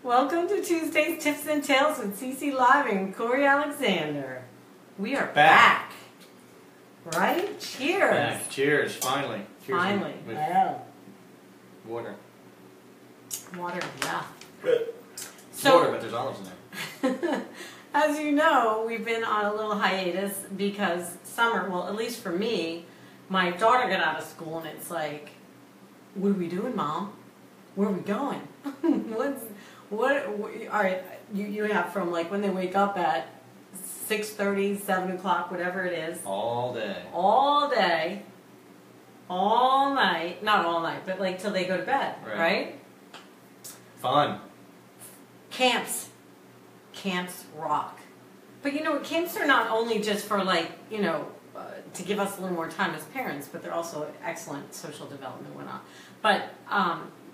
Welcome to Tuesday's Tips and Tales with CC Live and Corey Alexander. We are back. Right? Cheers. Back. Cheers. Finally. Cheers Finally. with water. Water, yeah. Good. So, water, but there's olives in there. as you know, we've been on a little hiatus because summer, well, at least for me, my daughter got out of school and it's like, what are we doing, Mom? Where are we going? All right, you have from like when they wake up at 6:30, 7 o'clock, whatever it is. All day. All day. All night. Not all night, but like till they go to bed, right? Fun. Camps. Camps rock. But you know, camps are not only just for like, you know, to give us a little more time as parents, but they're also excellent social development and whatnot. But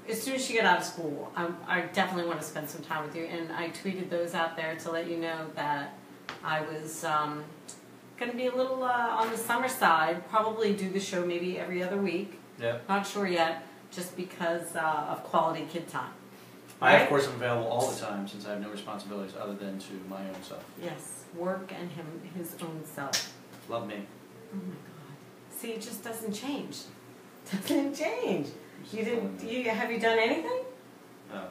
as soon as you get out of school, I definitely want to spend some time with you. And I tweeted those out there to let you know that I was going to be a little on the summer side, probably do the show maybe every other week. Yeah. Not sure yet, just because of quality kid time. I, of course, am available all the time since I have no responsibilities other than to my own self. Yes, work and his own self. Love me. Oh my God. See, it just doesn't change. Doesn't change. Have you done anything? No.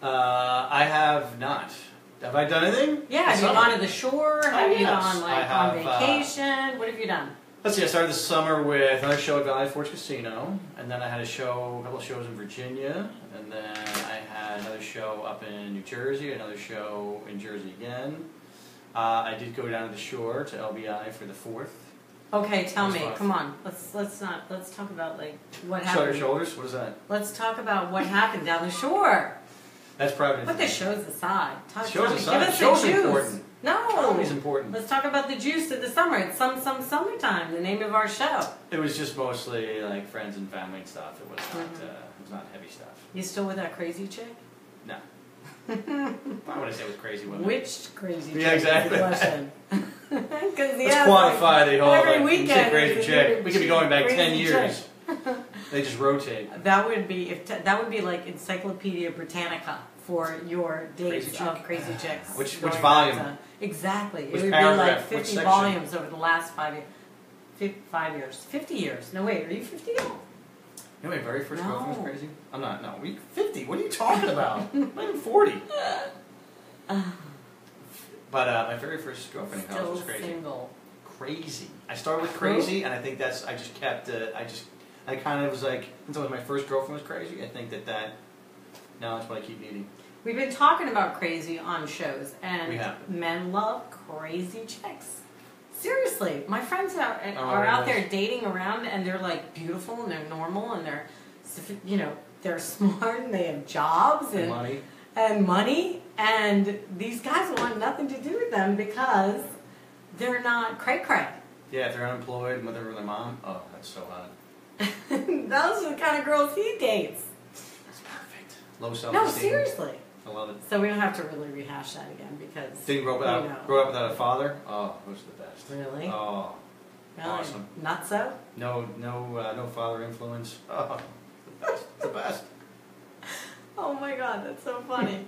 I have not. Have I done anything? Yeah, have you gone to the shore? Have you gone on vacation? What have you done? Let's see, I started the summer with another show at Valley Forge Casino, and then I had a couple of shows in Virginia, and then I had another show up in New Jersey, another show in Jersey again. I did go down to the shore to LBI for the 4th. Okay, tell me. Come on. Let's talk about like what happened. Shoulder shoulders? What is that? Let's talk about what happened down the shore. That's private. Put the shows aside. Shows aside. Give us shows the juice. Important. No. Comedy's important. Let's talk about the juice of the summer. It's summertime. The name of our show. It was just mostly like friends and family and stuff. It was not. It was not heavy stuff. You still with that crazy chick? No. Why would I say it was crazy women? Which crazy chick? Yeah, exactly. Let's quantify the whole every weekend. Crazy chick. We could be going back 10 years. They just rotate. That would be like Encyclopedia Britannica for your days of crazy chicks. Which volume? Exactly. Which it would paragraph? be like 50 volumes over the last 5 years. 50 years. No, wait, are you 50 now? You know my very first girlfriend was crazy? I'm not, no. 50? What are you talking about? I'm not even 40. But my very first girlfriend in college was crazy. Single. Crazy. I started with crazy, and I think that's, I just kept, I kind of was like, since my first girlfriend was crazy, I think that now that's what I keep needing. We've been talking about crazy on shows, and we have. Men love crazy chicks. Seriously, my friends are out there dating around, and they're like beautiful, and they're normal, and they're, you know, they're smart, and they have jobs and money, and these guys want nothing to do with them because they're not cray-cray. Yeah, if they're unemployed, mother or their mom, oh, that's so hot. Those are the kind of girls he dates. That's perfect. Low self-esteem. No, seriously. I love it. So we don't have to really rehash that again because... Didn't grow up without a father? Oh, those are the best. Really? Oh, really? Awesome. Not so? No father influence. Oh, the best. Oh my God, that's so funny.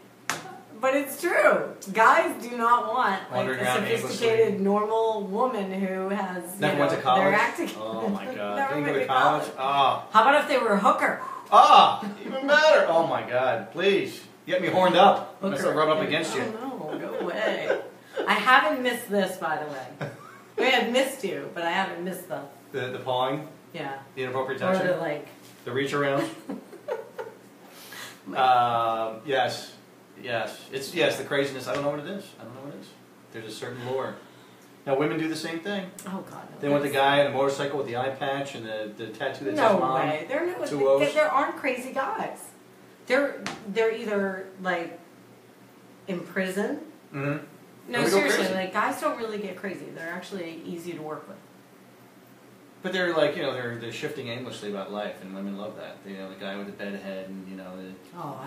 But it's true. Guys do not want like a sophisticated, normal woman who has never went to college. They're acting. Oh my God! Didn't go to college. Oh. How about if they were a hooker? Oh, even better. Oh my God! Please get me horned up. I'm gonna start rubbing up against you. Oh no, go away. I haven't missed this, by the way. I mean, I've missed you, but I haven't missed the pawing. Yeah. The inappropriate touching. Or the reach around. Yes. It's the craziness. I don't know what it is. There's a certain lure. Now women do the same thing. Oh God. No, they want the guy on a motorcycle with the eye patch and the tattoo that says mom. No way. There aren't crazy guys. They're either like in prison. Mm-hmm. No, seriously. Like guys don't really get crazy. They're actually easy to work with. But they're like, they're shifting aimlessly about life, and women love that. The guy with the bed head, and all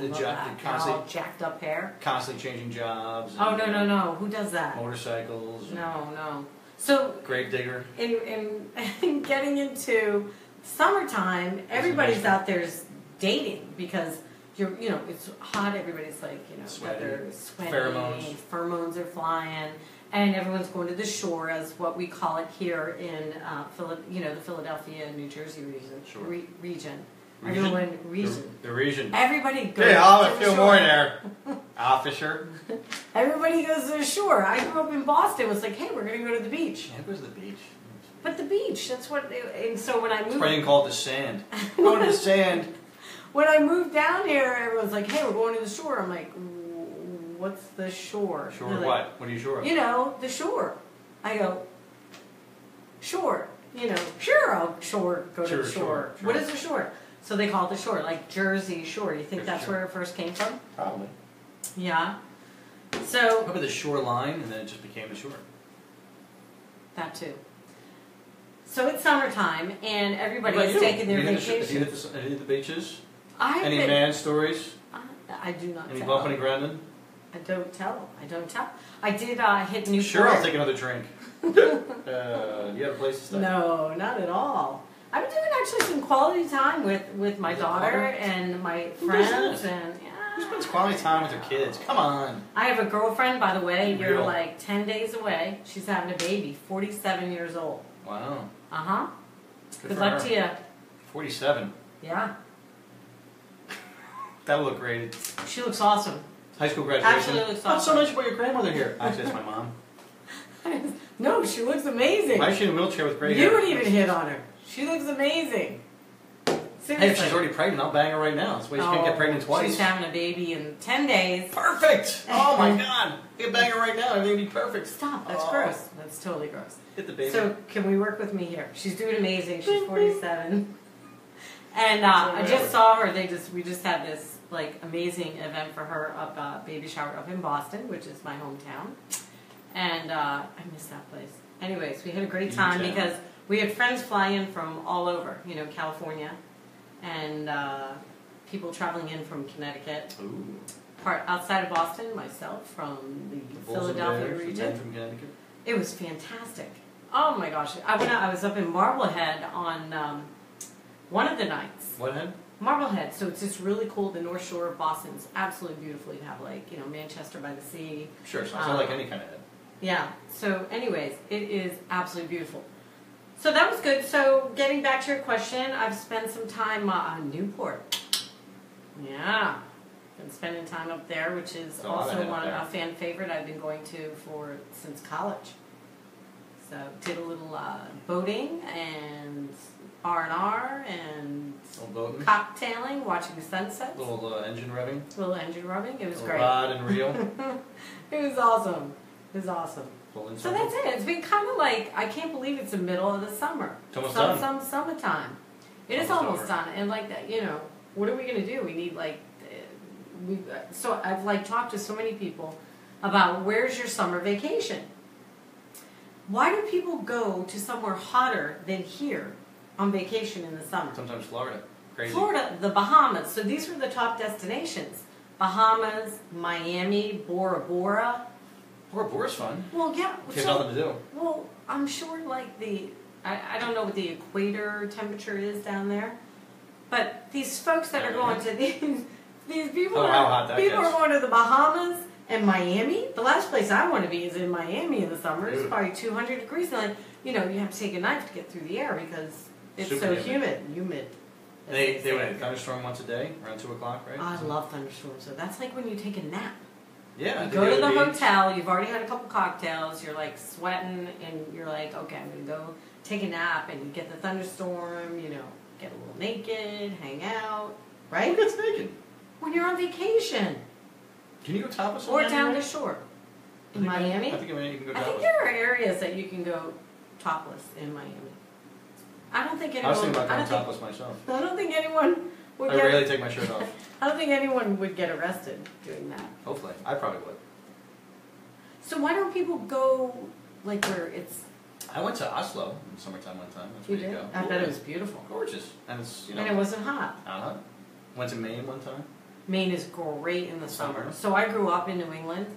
jacked up hair, constantly changing jobs. Oh no! Who does that? Motorcycles. No. So grave digger. In getting into summertime, everybody's out there dating because it's hot. Everybody's like, Sweaty. they're sweaty. Pheromones are flying, and everyone's going to the shore, as what we call it here in the Philadelphia, New Jersey region. Sure. Region. Region? Everyone region. The region. Everybody goes. Hey, I'll have to a the few shore. more in there. Officer. Everybody goes to the shore. I grew up in Boston. It was like, hey, we're gonna go to the beach. Yeah, it goes to the beach. But the beach, that's what. And so when I moved, That's why you can call it the sand. Going to the sand. when I moved down here, everyone's like, hey, we're going to the shore. I'm like, what's the shore? Shore They're of like, what? What are you sure of? The shore. I go, shore. Sure, I'll go to the shore. Sure. What is the shore? So they call it the shore, like Jersey Shore. You think that's where it first came from? Probably. Yeah. So Probably the shoreline, and then it just became the shore. that too. So it's summertime, and everybody What about is you? taking their Have you vacation. hit the beaches? Any man stories? I do not Any tell. bumping and grinding? I don't tell. I did hit Newport. Sure, I'll take another drink. Do you have a place to stay? No, not at all. I've been doing actually some quality time with my daughter and my Who does friends, that? and Who spends quality time with their kids? Come on. I have a girlfriend, by the way. You're Real. like 10 days away. She's having a baby, 47 years old. Wow. Uh-huh. Good for luck her. to you. 47. Yeah. That would look great. She looks awesome. High school graduation. Absolutely looks What's so awesome. nice about your grandmother here? Actually, that's my mom. No, she looks amazing. Why is she in a wheelchair with gray You hair? would even hit on her. She looks amazing. Seriously. Hey, if she's already pregnant, I'll bang her right now. That's why she can't get pregnant twice. She's having a baby in 10 days. Perfect! Oh my god! You can bang her right now, everything would be perfect. Stop, that's gross. That's totally gross. Hit the baby. So, can we work with me here? She's doing amazing. She's 47. And I just saw her. We just had this amazing event for her baby shower up in Boston, which is my hometown. And I miss that place. Anyways, we had a great time because we had friends fly in from all over, California, and people traveling in from Connecticut. Ooh. Part outside of Boston, myself from the Philadelphia region. From Connecticut. It was fantastic. Oh my gosh! I was up in Marblehead on one of the nights. What head? Marblehead. So it's just really cool. The North Shore of Boston is absolutely beautiful. You have Manchester by the sea. Sure, so it's not like any kind of head. Yeah. So anyways, it is absolutely beautiful. So that was good. So getting back to your question, I've spent some time on Newport. Yeah. Been spending time up there, which is also a fan favorite I've been going to since college. So did a little boating and R&R and cocktailing, watching sunsets. Little engine revving. Little engine rubbing. It was great. Rod and reel. It was awesome. It was awesome. So that's it. It's been kind of I can't believe it's the middle of the summer. It's almost done. Some summertime. It is almost done. And what are we going to do? We need so I've talked to so many people about where's your summer vacation? Why do people go to somewhere hotter than here on vacation in the summer? Sometimes Florida. Crazy. Florida, the Bahamas. So these were the top destinations. Bahamas, Miami, Bora Bora. Bora Bora's fun. Well, yeah. You have nothing to do. Well, I'm sure I don't know what the equator temperature is down there, but these folks that are going to these people, are going to the Bahamas and Miami. The last place I want to be is in Miami in the summer. It's probably 200 degrees. And you have to take a knife to get through the air because it's super so humid. They would have a thunderstorm once a day around 2 o'clock, right? I love thunderstorms. So that's like when you take a nap. Yeah. You go to the hotel, you've already had a couple cocktails, you're sweating, and you're okay, I'm going to go take a nap, and you get the thunderstorm, get a little naked, hang out, right? Who gets naked? When you're on vacation. Can you go topless? Or down the shore. In Miami? I think you can go topless. I think there are areas that you can go topless in Miami. I don't think anyone... I was thinking about going topless myself. I don't think anyone would I rarely take my shirt off. I don't think anyone would get arrested doing that. Hopefully. I probably would. So why don't people go where it's... I went to Oslo in summertime one time. That's You where did? you go. I bet it was beautiful. Gorgeous. And it's, And it wasn't hot. Not hot. Went to Maine one time. Maine is great in the summer. So I grew up in New England,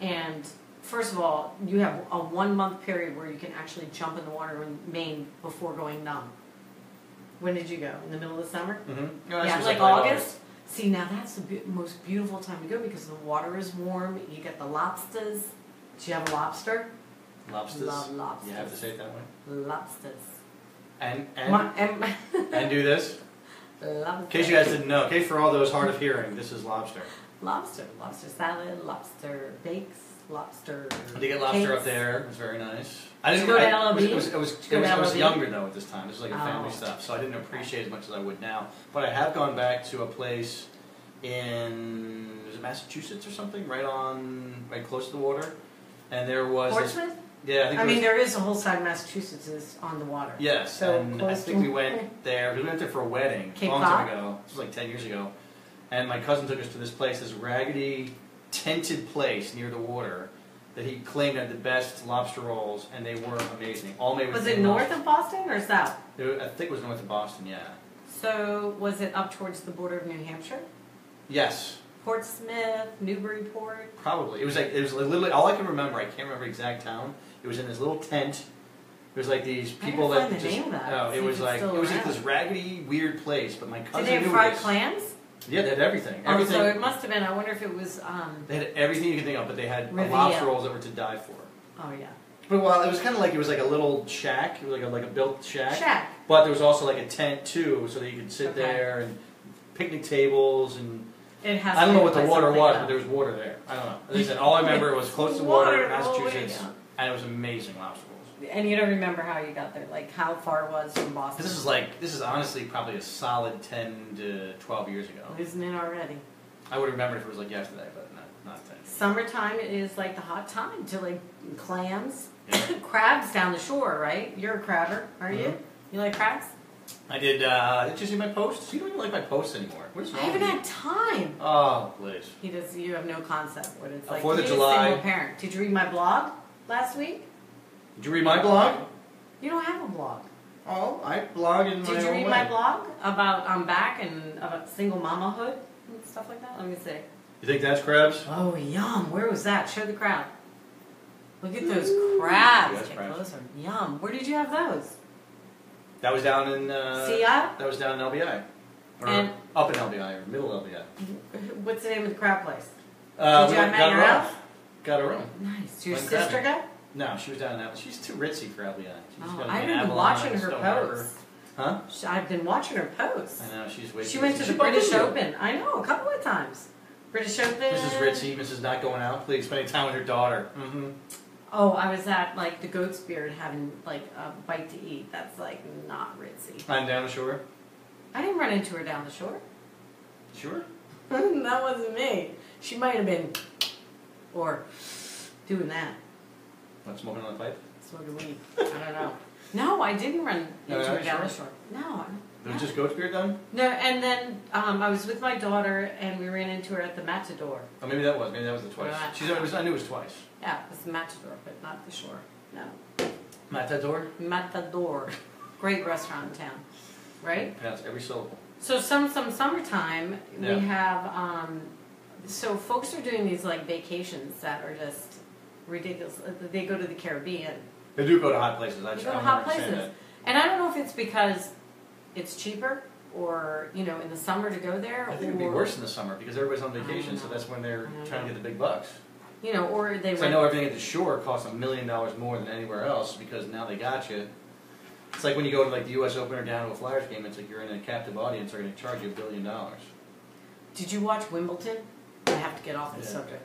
and first of all, you have a 1 month period where you can actually jump in the water in Maine before going numb. When did you go? In the middle of the summer? Mm-hmm. Yeah, August. See, now that's the most beautiful time to go because the water is warm. You get the lobsters. Do you have a lobster? Lobsters. Love lobsters. You have to say it that way. Lobsters. And do this. Lobster. In case you guys didn't know, in case for all those hard of hearing, this is lobster. Lobster salad, lobster bakes, lobster. I did get lobster cakes. up there. It was very nice. I didn't go to LOB? I was younger though at this time. This was like a family stuff, so I didn't appreciate as much as I would now. But I have gone back to a place in Massachusetts or something, right close to the water, and there was Portsmouth. Yeah, I mean, there is a whole side of Massachusetts is on the water. Yes, so and I think we went there. We went there for a wedding a long time ago. This was like 10 years ago. And my cousin took us to this place, this raggedy, tented place near the water that he claimed had the best lobster rolls, and they were amazing. All made with Was it north of Boston or south? I think it was north of Boston, yeah. So was it up towards the border of New Hampshire? Yes. Portsmouth, Newburyport? Probably. It was literally, all I can remember, I can't remember the exact town. It was in this little tent. It was like these people I that find the just, name of that. no, it was like this raggedy, weird place, but my cousin Did they have fried clams? Yeah, they had everything. Oh, so it must have been, I wonder if it was... They had everything you could think of, but they had Riviera. lobster rolls that were to die for. Oh, yeah. But while it was kind of like, it was like a little shack, it was like a built shack. Shack. But there was also like a tent too, so that you could sit there and picnic tables and... It has I don't know what the water was, but there was water there. I don't know. As I said, all I remember it was close to water in Massachusetts, and it was amazing lobster rolls. And you don't remember how you got there, like how far it was from Boston? This is honestly probably a solid 10 to 12 years ago. Isn't it already? I would have remembered if it was like yesterday, but not 10. Summertime is like the hot time to like clams, Yeah. crabs down the shore, right? You're a crabber, are you? You like crabs? I did. Did you see my posts? You don't even like my posts anymore. What's wrong I haven't with you? had time. Oh, please. He does. You have no concept what it's like. 4th of He's July. a single parent. Did you read my blog last week? Did you read my blog? You don't have a blog. Oh, I blog in my own way. Did you read my blog about I'm back and about single mamahood and stuff like that? Let me see. You think that's crabs? Oh, yum. Where was that? Show the crowd. Look at those crabs. Yes, Get crabs. closer. Yum. Where did you have those? That was down in. Seattle? That was down in LBI. Or And- up in LBI, or middle LBI. What's the name of the crab place? Did you have them at your house? Got her own. Nice. Did your Went sister crabbing. go? No, she was down in that. She's too ritzy for LBI. She's Oh, gotta be I've in been Avalon, watching her Stone Harbor. posts. Huh? I've been watching her posts. I know, she's way She too went ritzy. to She the bumped British into you. Open. I know, a couple of times. British Open. Mrs. Ritzy, Mrs. Not Going Out, please, spending time with her daughter. Mm-hmm. Oh, I was at like the Goat's Beard having like a bite to eat. That's like not ritzy. I'm down the shore. I didn't run into her down the shore. Sure. That wasn't me. She might have been, or doing that. Not smoking on the pipe? Smoking weed. I don't know. No, I didn't run No, into her sure. down the shore. No. It was just goat's beard done? No, and then I was with my daughter, and we ran into her at the Matador. Oh, maybe that was the twice. Right. I knew it was twice. Yeah, it was the Matador, but not the shore. No. Matador? Matador. Great restaurant in town. Right? Pronounce every syllable. So some summertime, Yeah. we have, so folks are doing these like vacations that are just ridiculous. They go to the Caribbean. They do go to hot places. They go to hot places. And I don't know if it's because it's cheaper or, you know, in the summer to go there. I think it'd be worse in the summer because everybody's on vacation, so that's when they're trying to get the big bucks. You know, or they So I know everything at the shore costs $1 million more than anywhere else because now they got you. It's like when you go to like the U.S. Open or down to a Flyers game, it's like you're in a captive audience, they're going to charge you $1 billion. Did you watch Wimbledon? I have to get off the Yeah. subject.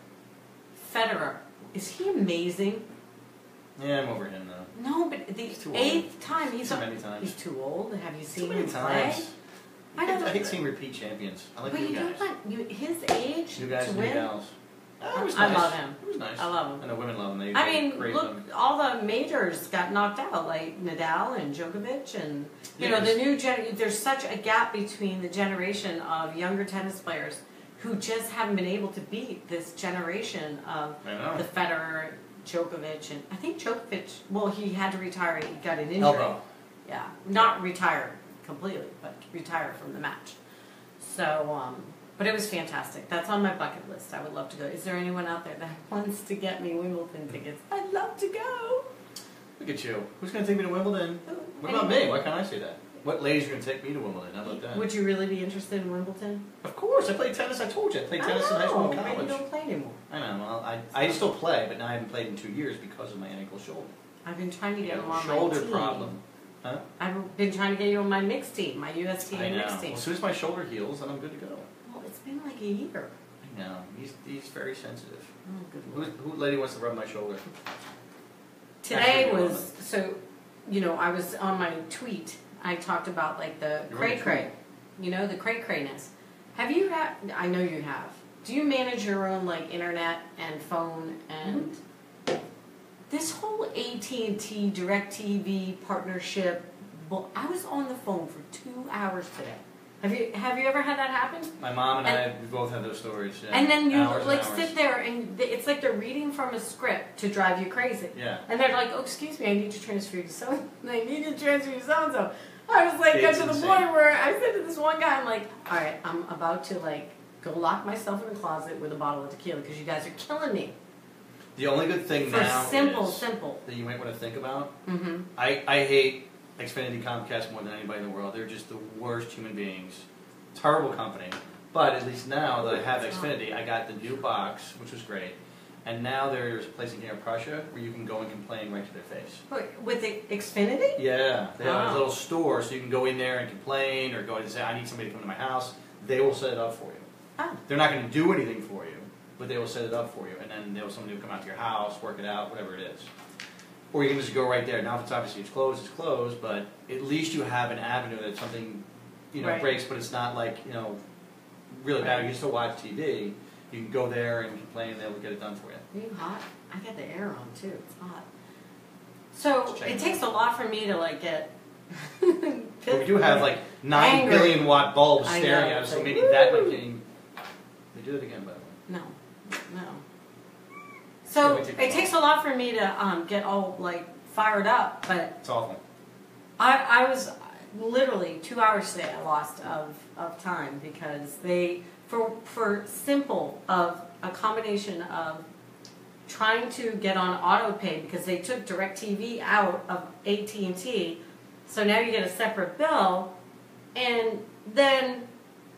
Federer, is he amazing? Yeah, I'm over him though. No, but the He's too old. 8th time Too many times. He's too old. Have you Too seen many him play? times. I don't I hate seeing repeat champions. I like But new you guys. don't want his age New guys to and new win. gals. Oh, it was I nice. love him. It was nice. I love him. I know women love him. They I mean, praise look, him. all the majors got knocked out, like Nadal and Djokovic, and you know Yes. the new there's such a gap between the generation of younger tennis players who just haven't been able to beat this generation of I know. the Federer, Djokovic, and I think Djokovic. Well, he had to retire. He got an injury. Elbow. Yeah, not retire completely, but retire from the match. So, but it was fantastic. That's on my bucket list. I would love to go. Is there anyone out there that wants to get me Wimbledon tickets? I'd love to go. Look at you. Who's going to take me to Wimbledon? Ooh, What about me? Why can't I say that? What lady's going to take me to Wimbledon? How about that? Would you really be interested in Wimbledon? Of course. I played tennis. I told you. I played tennis in high school and college. But you don't play anymore. I know. Well, I still play, but now I haven't played in 2 years because of my ankle shoulder. I've been trying to get you on my shoulder team. problem. Huh? I've been trying to get you on my mixed team, my USTA mixed team. Well, as soon as my shoulder heals, then I'm good to go. Well, it's been like a year. I know. He's very sensitive. Oh, good Lord. Who lady wants to rub my shoulder? Today was, so, you know, I was on my tweet, I talked about like the cray-cray. You know, the cray-crayness. Have you had, I know you have. Do you manage your own like internet and phone and this whole AT&T DirecTV partnership? Well, I was on the phone for 2 hours today. Have you ever had that happen? My mom and I, we both have those stories. Yeah. And then you like hours. sit there and it's like they're reading from a script to drive you crazy. Yeah. And they're like, "Oh, excuse me, I need to transfer you to so. I need to transfer you to so and so." I was like, got to the point where I said to this one guy, I'm like, "All right, I'm about to like go lock myself in the closet with a bottle of tequila because you guys are killing me." The only good thing now is simple that you might want to think about. Mm-hmm. I hate Xfinity Comcast more than anybody in the world. They're just the worst human beings. Terrible company. But at least now that I have Xfinity, I got the new box, which was great. And now there's a place in here in Prussia where you can go and complain right to their face. Wait, with the Xfinity? Yeah. They have a little store, so you can go in there and complain or go in and say, I need somebody to come to my house. They will set it up for you. Oh. They're not going to do anything for you, but they will set it up for you. And then somebody will come out to your house, work it out, whatever it is. Or you can just go right there. Now, if it's obviously it's closed, but at least you have an avenue that something, breaks, but it's not like, really bad. You can still watch TV. You can go there and complain, and they'll get it done for you. Are you hot? I got the air on, too. It's hot. So, it takes a lot for me to, like, get well, we do have, like, 9 billion watt bulbs staring at us, so maybe that might get you. They do it again, by the way. No. So, it takes a lot for me to get all, like, fired up, but... It's awful. I was literally 2 hours today I lost of time because they, for simple of a combination of trying to get on auto pay because they took DirecTV out of AT&T, so now you get a separate bill, and then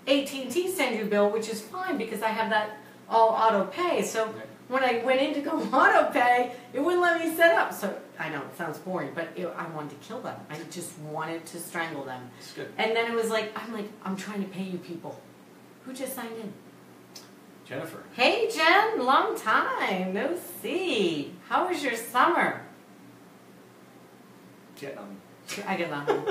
AT&T sends you a bill, which is fine because I have that all auto pay. So when I went in to go auto pay, it wouldn't let me set up. So I know it sounds boring, but I wanted to kill them. I just wanted to strangle them. It's good. And then it was like, I'm trying to pay you people. Who just signed in? Jennifer. Hey Jen, long time no see. How was your summer? I get nothing.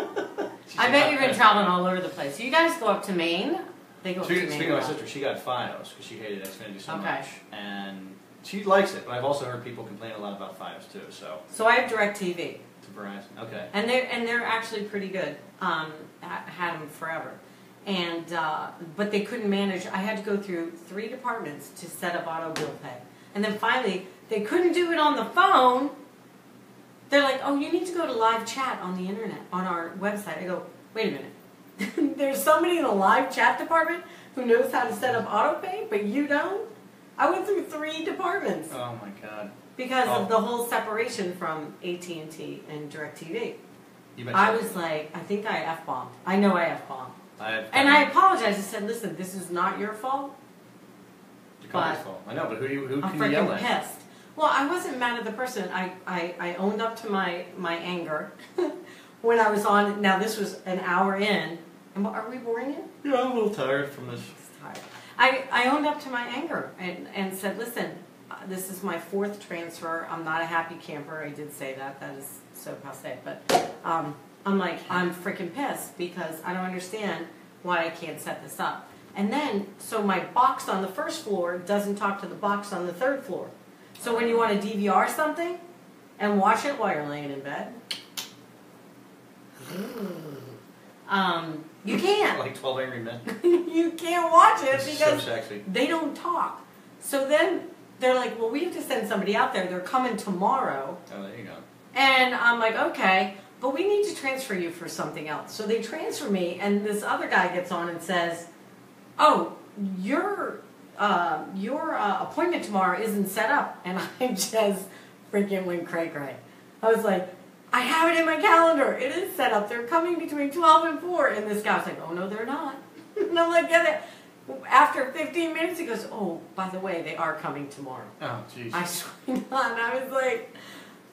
I bet you've been traveling all over the place. You guys go up to Maine. They go up to Maine. Speaking of my sister, she got FiOS because she hated Xfinity so Okay. much, and she likes it. But I've also heard people complain a lot about FiOS too. So I have DirecTV. To Verizon, okay. And they're actually pretty good. I had them forever, and but they couldn't manage. I had to go through 3 departments to set up auto bill pay, and then finally they couldn't do it on the phone. They're like, "Oh, you need to go to live chat on the internet on our website." I go, "Wait a minute. There's somebody in the live chat department who knows how to set up auto pay, but you don't." I went through 3 departments. Oh my God. Because of the whole separation from AT&T and DirecTV. I was like, I think I F-bombed. I know I F-bombed. And I apologized. I said, listen, this is not your fault. Your company's fault. I know, but who can you yell at? I'm freaking pissed. Well, I wasn't mad at the person. I owned up to my anger when I was on. Now, this was an hour in. And are we boring you? Yeah, I'm a little tired from this. Tired. I owned up to my anger and said, listen, this is my 4th transfer. I'm not a happy camper. I did say that. That is so passe. But I'm like, I'm freaking pissed because I don't understand why I can't set this up. And then, so my box on the 1st floor doesn't talk to the box on the 3rd floor. So when you want to DVR something and watch it while you're laying in bed, you can't. Like 12 Angry Men. You can't watch it because so sexy. They don't talk. So then they're like, well, we have to send somebody out there. They're coming tomorrow. Oh, there you go. And I'm like, okay, but we need to transfer you for something else. So they transfer me, and this other guy gets on and says, oh, your appointment tomorrow isn't set up. And I just freaking went cray-cray. I was like, I have it in my calendar. It is set up. They're coming between 12 and 4. And this guy's like, oh, no, they're not. And I'm like, yeah, after 15 minutes, he goes, oh, by the way, they are coming tomorrow. Oh, jeez. I swear to God. And I was like,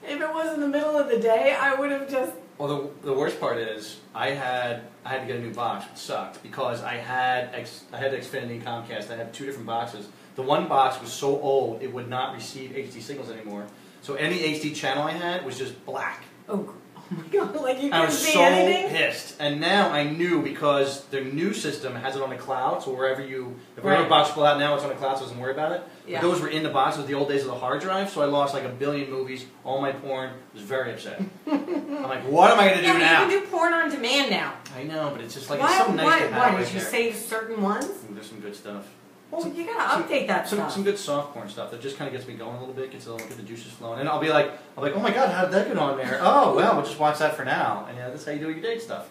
if it was in the middle of the day, I would have just... Well, the worst part is I had to get a new box, which sucked, because I had Xfinity and Comcast. I had 2 different boxes. The one box was so old, it would not receive HD signals anymore. So any HD channel I had was just black. Oh my God, like you I couldn't was see so anything? pissed. And now I knew, because their new system has it on the cloud, so if whatever Right. box you pull out now, it's on the cloud, so it doesn't worry about it. Yeah. But those were in the box. It was the old days of the hard drive, so I lost like 1 billion movies, all my porn. I was very upset. I'm like, what am I going to do now? You can do porn on demand now. I know, but it's just like, Why, it's so nice to have why right did you there. save certain ones? Ooh, there's some good stuff. Well, you gotta update that stuff. Some good soft porn stuff that just kind of gets me going a little bit, get the juices flowing. And I'll be like, oh my God, how did that get on there? Oh, well, we'll just watch that for now. And yeah, that's how you do your date stuff.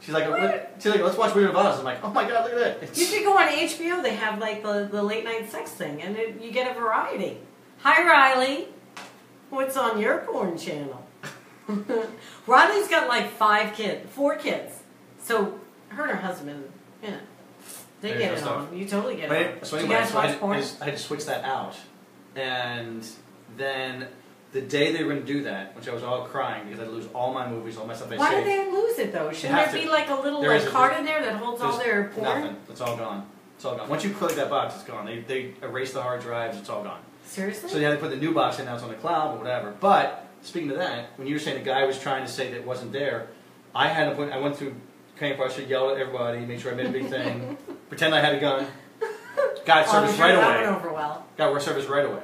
She's like, let's watch Weird of Us. I'm like, oh my God, look at that. You should go on HBO. They have like the late night sex thing, and you get a variety. Hi, Riley. What's on your porn channel? Riley's got like 4 kids. So her and her husband, you know, they get it on. You totally get it on. So Do anyway, you guys watch porn? I had to switch that out. And then the day they were going to do that, which I was all crying because I'd lose all my movies, all my stuff I saved. Why did they lose it though? Shouldn't there be like a little card in there that holds all their porn? Nothing. It's all gone. It's all gone. Once you click that box, it's gone. They erase the hard drives. It's all gone. Seriously? So they put the new box in. Now it's on the cloud, but whatever. But speaking of that, when you were saying the guy was trying to say that it wasn't there, I went through Canyon Park, yelled at everybody, made sure I made a big thing, pretend I had a gun, got service right away. That went over well. Got service right away.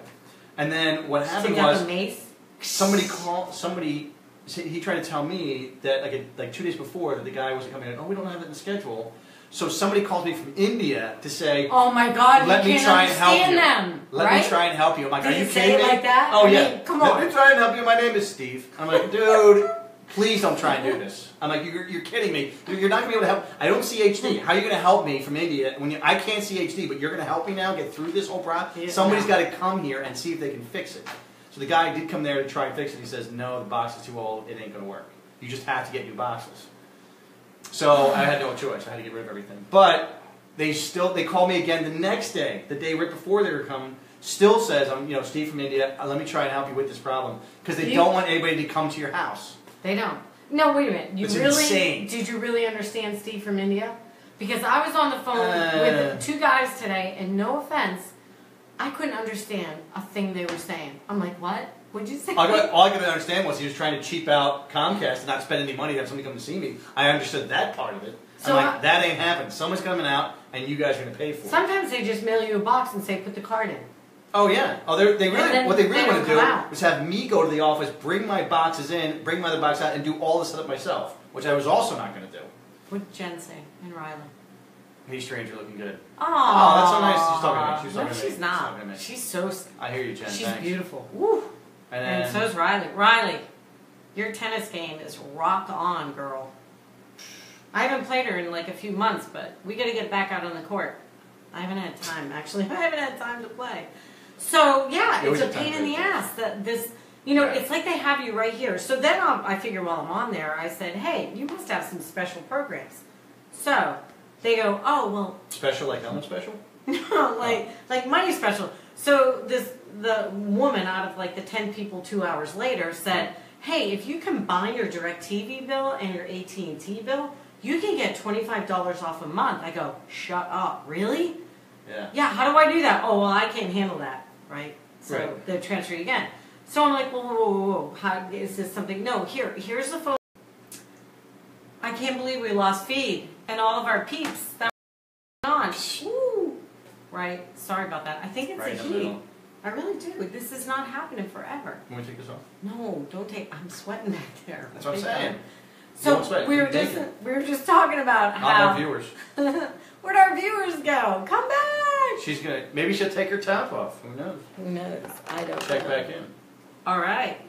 And then what happened so you got was the mace? somebody. He tried to tell me that like 2 days before that the guy wasn't coming in. Oh, we don't have it in the schedule. So somebody called me from India to say, "Oh my God, let me try and help you. Them, let me try and help you." I'm like, Did "Are you say kidding it me?" like that? Oh I yeah. mean, come on. Let me try and help you. My name is Steve. I'm like, dude, please don't try and do this. I'm like, you're kidding me. You're not gonna be able to help. I don't see HD. How are you gonna help me from India when I can't see HD? But you're gonna help me now get through this whole process. Yeah, Somebody's got to come here and see if they can fix it. So the guy did come there to try and fix it. He says, no, the box is too old. It ain't gonna work. You just have to get new boxes. So I had no choice. I had to get rid of everything. But they called me again the next day, the day right before they were coming. Still says, I'm Steve from India. Let me try and help you with this problem because they don't want anybody to come to your house. They don't. No, wait a minute. It's insane. Did you really understand Steve from India? Because I was on the phone with 2 guys today, and no offense, I couldn't understand a thing they were saying. I'm like, what? What'd you say? All I could understand was he was trying to cheap out Comcast and not spend any money to have somebody come to see me. I understood that part of it. So I'm like, that ain't happening. Someone's coming out, and you guys are going to pay for it. Sometimes they just mail you a box and say, put the card in. Oh yeah. Oh, what they really want to do out. is have me go to the office, bring my boxes in, bring my other box out, and do all the setup myself, which I was also not going to do. What'd Jen say and Riley? Hey, stranger, looking good. Oh, that's so nice. She's talking to me. No, she's not. She's so. I hear you, Jen. She's Thanks. beautiful. Woo. And so is Riley. Riley, your tennis game is rock on, girl. I haven't played her in like a few months, but we got to get back out on the court. I haven't had time, actually. I haven't had time to play. So, yeah, it's a pain in the ass. It's like they have you right here. So then I figure while I'm on there, I said, hey, you must have some special programs. So they go, oh, well. Special, like how much special? No, like money special. So the woman out of like the 10 people 2 hours later said, hey, if you combine your DirecTV bill and your AT&T bill, you can get $25 off a month. I go, shut up. Really? Yeah. Yeah, how do I do that? Oh, well, I can't handle that, right? So right. They'll transfer you again. So I'm like, whoa. How, is this something? No, here's the phone. I can't believe we lost feed. And all of our peeps that were on. Woo. Right? Sorry about that. I think it's right the heat. I really do. This is not happening forever. Can we take this off? No, don't take. I'm sweating back there. That's what I'm saying. So we were just talking about how. Not our viewers. Where'd our viewers go? Come back. Maybe she'll take her top off. Who knows? Who knows? I don't know. Check back in. All right.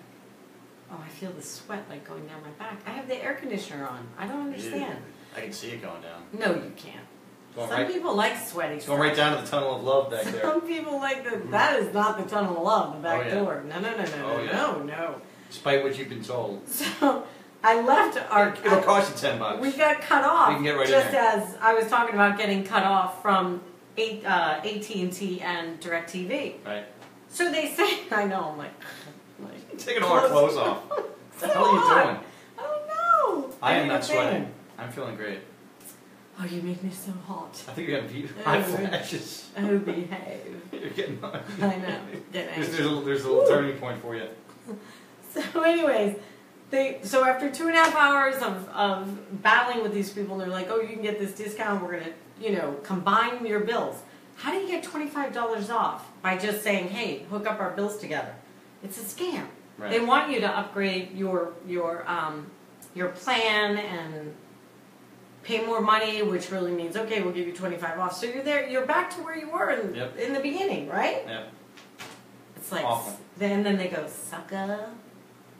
Oh, I feel the sweat like going down my back. I have the air conditioner on. I don't understand. I can see it going down. No, you can't. Some people like sweaty It's going right down to the tunnel of love back there. Some people like that is not the tunnel of love, the back door. No. Oh, yeah. No. Despite what you've been told. So I left our. It'll cost you $10. We got cut off. You can get right just in there. as I was talking about getting cut off from AT&T and DirecTV. Right. So they say, I know. I'm like taking all our clothes off. What the hell are you doing? I don't know. I am not sweating. I'm feeling great. Oh, you make me so hot. I think you're having hot flashes. Oh, behave. You're getting on. I know. There's a little turning point for you. So anyways, so after 2.5 hours of battling with these people, they're like, oh, you can get this discount. We're going to, combine your bills. How do you get $25 off? By just saying, hey, hook up our bills together. It's a scam. Right. They want you to upgrade your plan and pay more money, which really means, okay, we'll give you $25 off. So you're back to where you were in the beginning, right? Yep. It's like, awful. Then they go, sucker.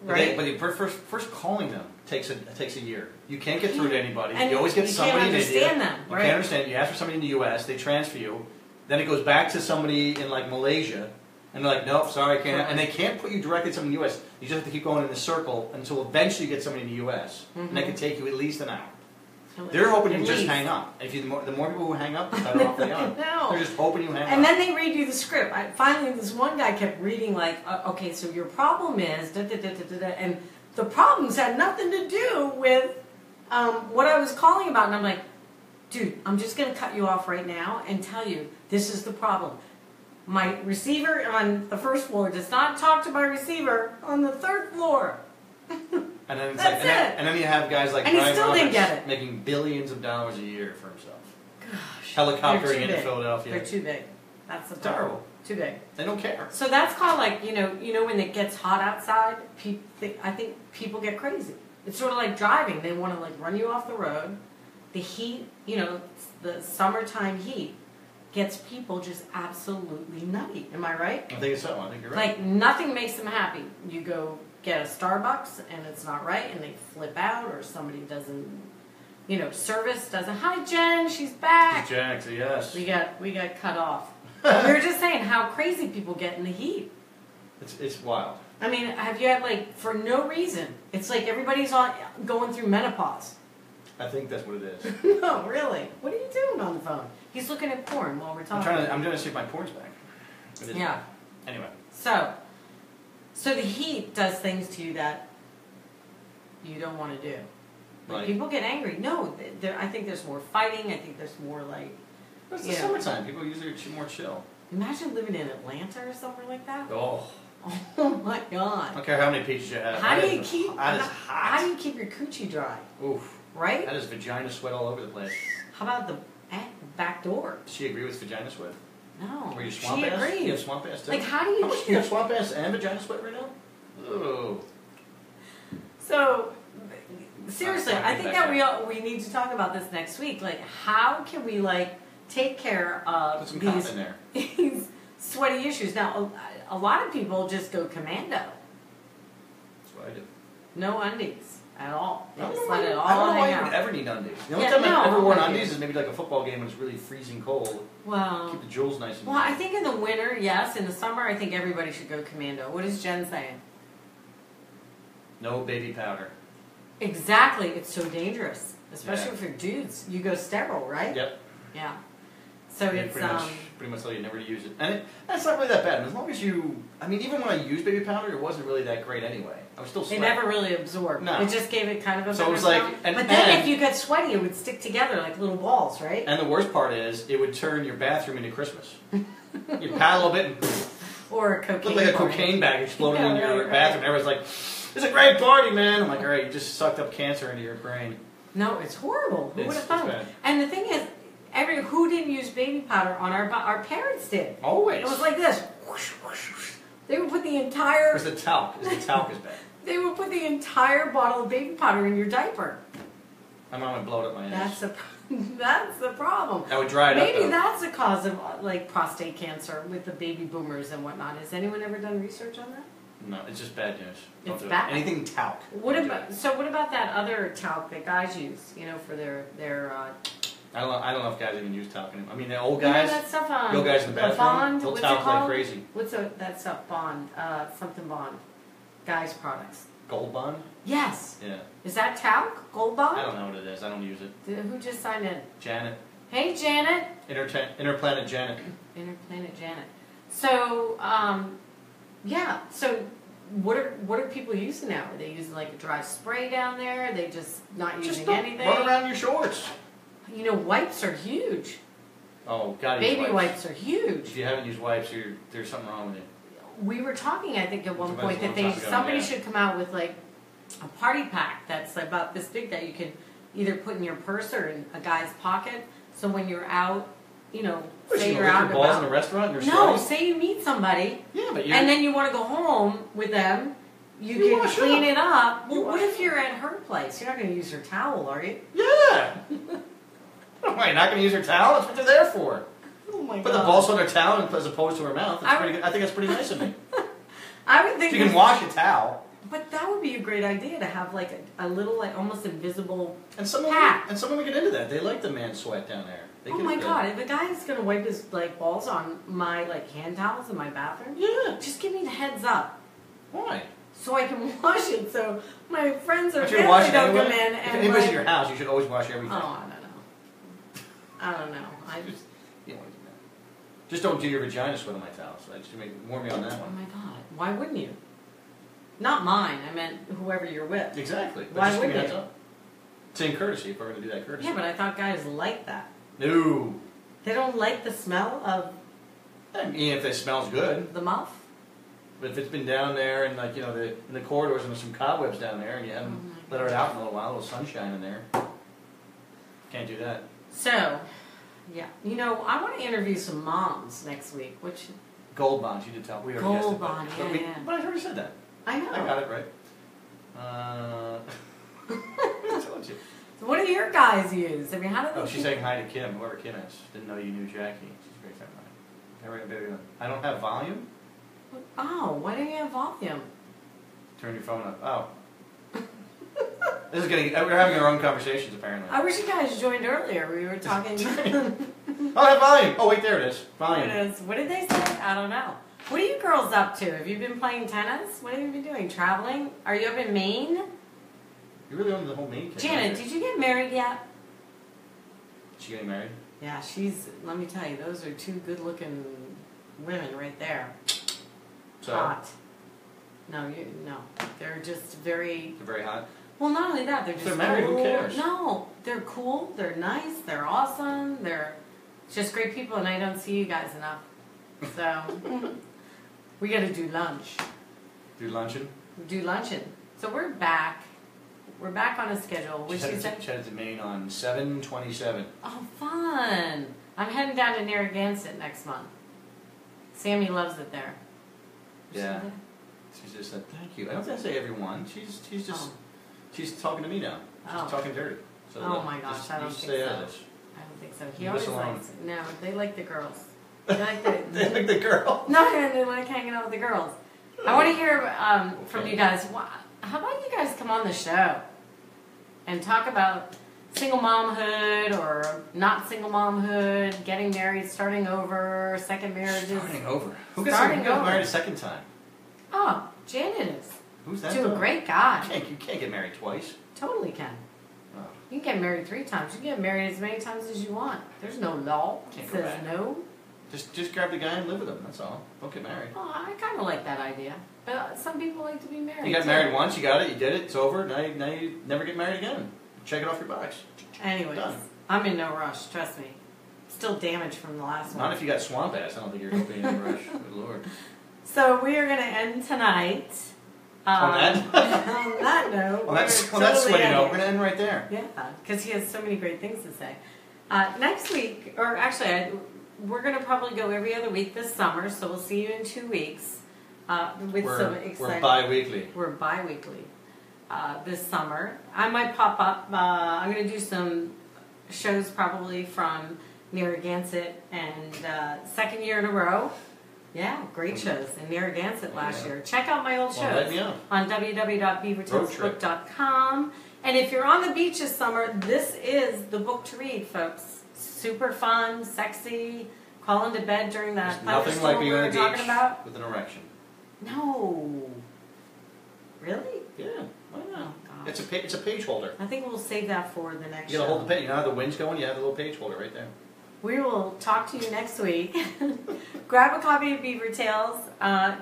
Right? But first calling them takes a year. You can't get through to anybody. And you always get somebody in India. You can't understand them, right? You can't understand. You ask for somebody in the U.S., they transfer you. Then it goes back to somebody in like Malaysia, and they're like, nope, sorry, I can't. And they can't put you directly to somebody in the U.S. You just have to keep going in a circle until eventually you get somebody in the U.S. And that can take you at least an hour. They're hoping you just hang up. If the more people who hang up, the better off they are. No. They're just hoping you hang up. And then they read you the script. Finally, this one guy kept reading like, okay, so your problem is and the problems had nothing to do with what I was calling about. And I'm like, dude, I'm just going to cut you off right now and tell you this is the problem. My receiver on the first floor does not talk to my receiver on the third floor. And then, and then you have guys like and he Brian still didn't Roberts get it. making billions of dollars a year for himself. Gosh, Helicoptering into Philadelphia. They're too big. That's the It's problem. terrible. Too big. They don't care. So that's called like, when it gets hot outside, I think people get crazy. It's sort of like driving. They want to like run you off the road. The heat, the summertime heat gets people just absolutely nutty. Am I right? I think it's so. I think you're right. Like nothing makes them happy. You go get a Starbucks and it's not right and they flip out or somebody doesn't, service doesn't, hi Jen, she's back. Jack, so yes. We got cut off. We were just saying how crazy people get in the heat. It's wild. I mean, have you had like, for no reason, it's like everybody's going through menopause. I think that's what it is. No, really. What are you doing on the phone? He's looking at porn while we're talking. I'm trying to see if my porn's back. Yeah. Anyway. So the heat does things to you that you don't want to do. Like, Right. people get angry. No, I think there's more fighting. I think there's more like. But it's the summertime. People usually are more chill. Imagine living in Atlanta or somewhere like that. Oh. Oh my God. I don't care how many peaches you have. How do you keep your coochie dry? Oof. Right? That is vagina sweat all over the place. How about the back door? Does she agree with vagina sweat? No. Or you swamp she ass? agrees. You have swamp ass too? Like, how do you... How much do you have swamp ass and vagina sweat right now? Oh. So, seriously, I think that we need to talk about this next week. Like, how can we, like, take care of Put some cotton in there. these sweaty issues? Now, a lot of people just go commando. That's what I do. No undies at all. They I just don't let it know all why hang you would out. ever need undies. The only Yeah, time no, I've ever worn I do. undies is maybe like a football game when it's really freezing cold. Well, Keep the jewels nice and well, I think in the winter, yes. In the summer, I think everybody should go commando. What is Jen saying? No baby powder. Exactly. It's so dangerous, especially Yeah. for dudes. You go sterile, right? Yep. Yeah. So They it's pretty much tell you never to use it. And that's not really that bad. As long as you... I mean, even when I used baby powder, it wasn't really that great anyway. I was still It sweating. never really absorbed. No. It just gave it kind of a So it was better like- smell. and- But then and- if you got sweaty, it would stick together like little balls, right? And the worst part is, it would turn your bathroom into Christmas. You pat a little bit and poof, Or a cocaine. looked like a party. cocaine bag exploded Yeah, in your right. bathroom. Everyone's like, "It's a great party, man!" I'm like, "All right, you just sucked up cancer into your brain." No, it's horrible. Who It's- would have it's thought? bad. And the thing is, who didn't use baby powder on our parents did. Always. It was like this. Whoosh, whoosh, whoosh. They would put the entire. Because the talc is bad. They would put the entire bottle of baby powder in your diaper. My mom would blow it up my ass. That's the problem. That would dry it up. Maybe though. that's a cause of like prostate cancer with the baby boomers and whatnot. Has anyone ever done research on that? No, it's just bad news. Don't It's do it. bad. Anything talc. What Don't do about it. what about that other talc that guys use? For their I don't know if guys even use talc anymore. I mean, the old You know guys, that stuff the old guys in the bathroom, Bond. they'll What's talc it called? like crazy. What's that stuff? Bond. Something Bond. guys' products. Gold Bond? Yes. Yeah. Is that talc? Gold Bond? I don't know what it is. I don't use it. Who just signed in? Janet. Hey, Janet. Interplanet Janet. Interplanet Janet. So, yeah. So, what are people using now? Are they using like a dry spray down there? Are they just not using anything? Run around your shorts. You know, wipes are huge. Oh, gotta use Baby wipes are huge. If you haven't used wipes, there's something wrong with you. We were talking, I think, at one point that Depends on somebody yeah. should come out with like a party pack that's about this big that you can either put in your purse or in a guy's pocket. So when you're out, you know, say you're out your balls in a restaurant. And no, say you meet somebody. Yeah, but and then you want to go home with them. You can clean it up. Well, what if you're at her place? You're not going to use her towel, are you? Yeah. Why, not going to use her towel? That's what they're there for. Oh my God. Put the balls on her towel as opposed to her mouth. That's pretty good. I think that's pretty nice of me. I would think so you can wash a towel. But that would be a great idea to have like a little, like almost invisible pack. And some women get into that. They like the man sweat down there. Oh my God! If a guy is gonna wipe his like balls on my like hand towels in my bathroom, yeah, just give me the heads up. Why? So I can wash it. So my friends or family don't come in. If anybody's in your house, you should always wash everything. Oh, I don't know. I just you don't want to do that. Just don't do your vagina sweat on my towels. So just warn me on that one. Oh my God! Why wouldn't you? Not mine. I meant whoever you're with. Exactly. But why wouldn't you? It's in courtesy if we're going to do that courtesy. Yeah, but I thought guys like that. No. They don't like the smell of. I mean, if it smells good. The muff. But if it's been down there and like in the corridors and there's some cobwebs down there and you haven't let it out in a little while, a little sunshine in there, can't do that. So, yeah, you know, I want to interview some moms next week. Which Gold Bonds, you did tell. We already Gold Bond, yeah. But I already said that. I know. I got it right. I told you. So what do your guys use? I mean, how do they... Oh, she's saying hi to Kim, whoever Kim is. Didn't know you knew Jackie. She's a great friend of mine. I don't have volume? Oh, why don't you have volume? Turn your phone up. Oh. This is getting... We're having our own conversations, apparently. I wish you guys joined earlier. We were talking... Oh, I have volume! Oh, wait, there it is. Volume. There it is. What did they say? I don't know. What are you girls up to? Have you been playing tennis? What have you been doing? Traveling? Are you up in Maine? You really own the whole Maine kid. Janet, did you get married yet? Is she getting married? Yeah, she's... Let me tell you, those are two good-looking women right there. So? Hot. No, they're just very... They're very hot? Well, not only that, they're just they're married, cool. who cares? No, they're cool, they're nice, they're awesome, they're just great people, and I don't see you guys enough. So, we gotta do lunch. Do luncheon? Do luncheon. So we're back. We're back on a schedule. Which She's headed to Maine on 7/27. Oh, fun! I'm heading down to Narragansett next month. Sammy loves it there. Yeah. She just said, thank you. I don't have to say everyone. She's just... She's talking to me now. She's talking dirty. So oh my gosh, I don't think so. I don't think so. He always likes it. No, they like the girls. They like the, they like the girl? No, they like hanging out with the girls. I want to hear from you guys. How about you guys come on the show and talk about single momhood or not single momhood, getting married, starting over, second marriages. Starting over? Who gets married a second time? Oh, Janet is. Who's that? To a great guy. You can't get married twice. Totally can. Oh. You can get married 3 times. You can get married as many times as you want. There's no law that says no. Just grab the guy and live with him. That's all. Don't get married. Oh, I kind of like that idea. But some people like to be married. You got married once. You got it. You did it. It's over. Now you never get married again. Check it off your box. Anyways, done. I'm in no rush. Trust me. Still damaged from the last one. Not if you got swamp ass. I don't think you're going to be in a rush. Good Lord. So we are going to end tonight. On that? On that note. On that sweaty note, we're going to end right there. Yeah, because he has so many great things to say. Next week, or actually, we're going to probably go every other week this summer, so we'll see you in 2 weeks. With some exciting... We're bi-weekly. We're bi-weekly this summer. I might pop up. I'm going to do some shows probably from Narragansett, and second year in a row. Yeah, great shows in Narragansett last year. Check out my old shows on www.beavertalesbook.com. And if you're on the beach this summer, this is the book to read, folks. Super fun, sexy, call into bed during that thunderstorm we were talking about. With an erection. No. Really? Yeah, why not? Oh, gosh. It's a page holder. I think we'll save that for the next You show. gotta hold the page. You know how the wind's going? You have the little page holder right there. We will talk to you next week. Grab a copy of Beaver Tales.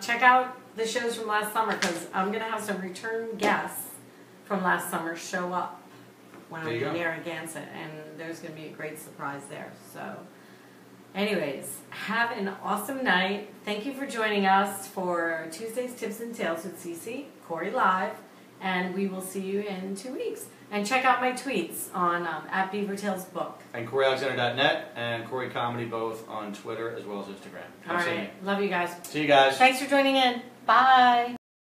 Check out the shows from last summer because I'm going to have some return guests from last summer show up when I'm in Narragansett, and there's going to be a great surprise there. So, anyways, have an awesome night. Thank you for joining us for Tuesday's Tips and Tales with Cece, Corey Live, and we will see you in 2 weeks. And check out my tweets on at BeaverTalesBook. And CoreyAlexander.net and Corey Comedy both on Twitter as well as Instagram. All right. Love you guys. See you guys. Thanks for joining in. Bye.